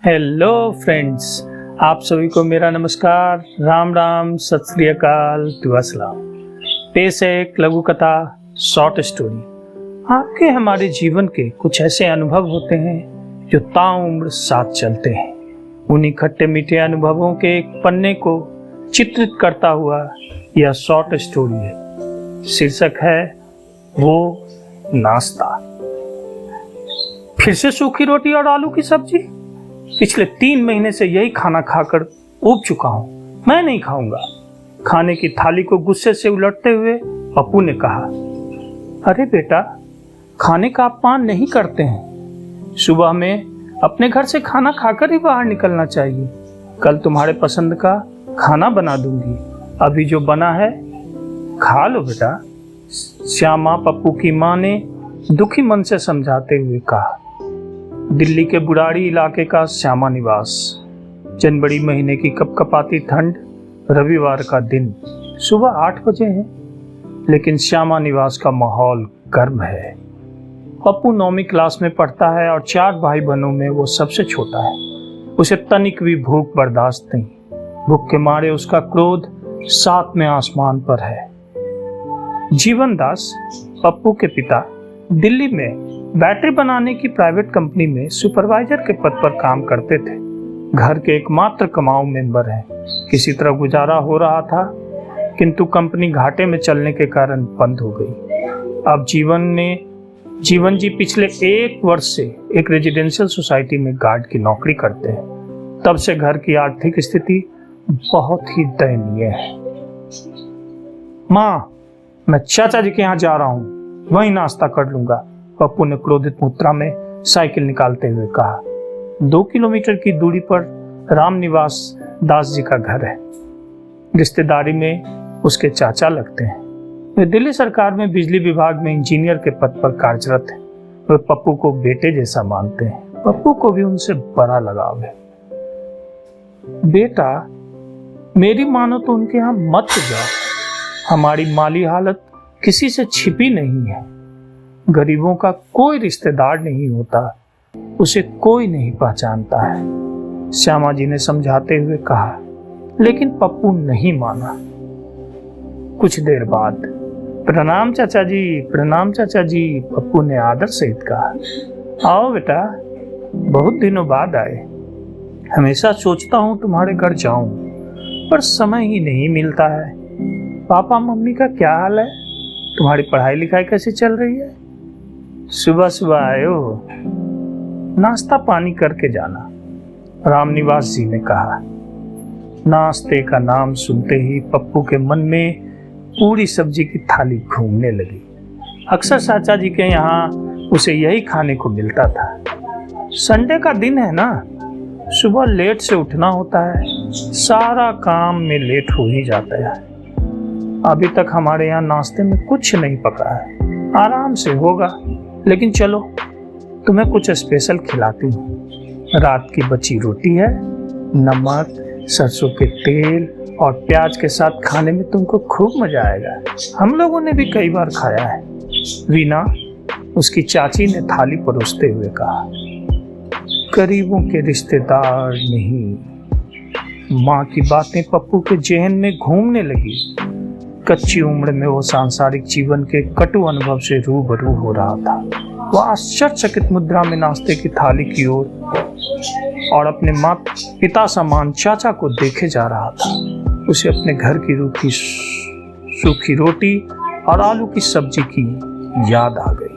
Hello friends, आप सभी को मेरा नमस्कार, राम राम, सत श्री अकाल, दुआ सलाम। पेश है एक लघु कथा, शॉर्ट स्टोरी। आपके हमारे जीवन के कुछ ऐसे अनुभव होते हैं जो ताउम्र साथ चलते हैं। उन्हीं खट्टे मीठे अनुभवों के एक पन्ने को चित्रित करता हुआ यह शॉर्ट स्टोरी है। शीर्षक है वो नाश्ता। फिर से सूखी रोटी और आलू की सब्जी। पिछले 3 महीने से यही खाना खाकर ऊब चुका हूं। मैं नहीं खाऊंगा। खाने की थाली को गुस्से से उलटते हुए पप्पू ने कहा, अरे बेटा, खाने का अपमान नहीं करते हैं। सुबह में अपने घर से खाना खाकर ही बाहर निकलना चाहिए। कल तुम्हारे पसंद का खाना बना दूंगी। अभी जो बना है खा लो बेटा। श्यामा पप्पू की माँ ने दुखी मन से समझाते हुए कहा। दिल्ली के बुराड़ी इलाके का श्यामा निवास। जनवरी महीने की कपकपाती ठंड, रविवार का दिन। सुबह 8 बजे है, लेकिन श्यामा निवास का माहौल गर्म है। पप्पू 9वीं क्लास में पढ़ता है और 4 भाई बहनों में वो सबसे छोटा है। उसे तनिक भी भूख बर्दाश्त नहीं। भूख के मारे उसका क्रोध 7वें आसमान पर है। जीवन दास, पप्पू के पिता, दिल्ली में बैटरी बनाने की प्राइवेट कंपनी में सुपरवाइजर के पद पर काम करते थे। घर के एकमात्र कमाऊ मेंबर हैं। किसी तरह गुजारा हो रहा था, किंतु कंपनी घाटे में चलने के कारण बंद हो गई। अब जीवन जी पिछले 1 वर्ष से एक रेजिडेंशियल सोसाइटी में गार्ड की नौकरी करते हैं। तब से घर की आर्थिक स्थिति बहुत ही दयनीय है। माँ, मैं चाचा जी के यहाँ जा रहा हूँ, वहीं नाश्ता कर लूंगा, पप्पू ने क्रोधित मुद्रा में साइकिल निकालते हुए कहा। 2 किलोमीटर की दूरी पर रामनिवास दास जी का घर है। रिश्तेदारी में उसके चाचा लगते हैं। वे दिल्ली सरकार में बिजली विभाग में इंजीनियर के पद पर कार्यरत हैं। वे पप्पू को बेटे जैसा मानते हैं। पप्पू को भी उनसे बड़ा लगाव है। बेटा, मेरी मानो तो उनके यहाँ मत जाओ। हमारी माली हालत किसी से छिपी नहीं है। गरीबों का कोई रिश्तेदार नहीं होता, उसे कोई नहीं पहचानता है, श्यामा जी ने समझाते हुए कहा। लेकिन पप्पू नहीं माना। कुछ देर बाद, प्रणाम चाचा जी, प्रणाम चाचा जी, पप्पू ने आदर सहित कहा। आओ बेटा, बहुत दिनों बाद आए। हमेशा सोचता हूँ तुम्हारे घर जाऊं, पर समय ही नहीं मिलता है। पापा मम्मी का क्या हाल है? तुम्हारी पढ़ाई लिखाई कैसी चल रही है? सुबह सुबह आए हो, नाश्ता पानी करके जाना, रामनिवास जी ने कहा। नाश्ते का नाम सुनते ही पप्पू के मन में पूरी सब्जी की थाली घूमने लगी। अक्सर चाचा जी के यहाँ उसे यही खाने को मिलता था। संडे का दिन है ना, सुबह लेट से उठना होता है, सारा काम में लेट हो ही जाता है। अभी तक हमारे यहाँ नाश्ते में कुछ नहीं पका है, आराम से होगा। लेकिन चलो, तुम्हें कुछ स्पेशल खिलाती हूँ। रात की बची रोटी है, नमक, सरसों के तेल और प्याज के साथ खाने में तुमको खूब मजा आएगा। हम लोगों ने भी कई बार खाया है, वीना, उसकी चाची ने थाली परोसते हुए कहा। गरीबों के रिश्तेदार नहीं। माँ की बातें पप्पू के जेहन में घूमने लगी। कच्ची उम्र में वो सांसारिक जीवन के कटु अनुभव से रूबरू हो रहा था। वह आश्चर्यचकित मुद्रा में नाश्ते की थाली की ओर और अपने माता पिता समान चाचा को देखे जा रहा था। उसे अपने घर की रूखी सूखी रोटी और आलू की सब्जी की याद आ गई।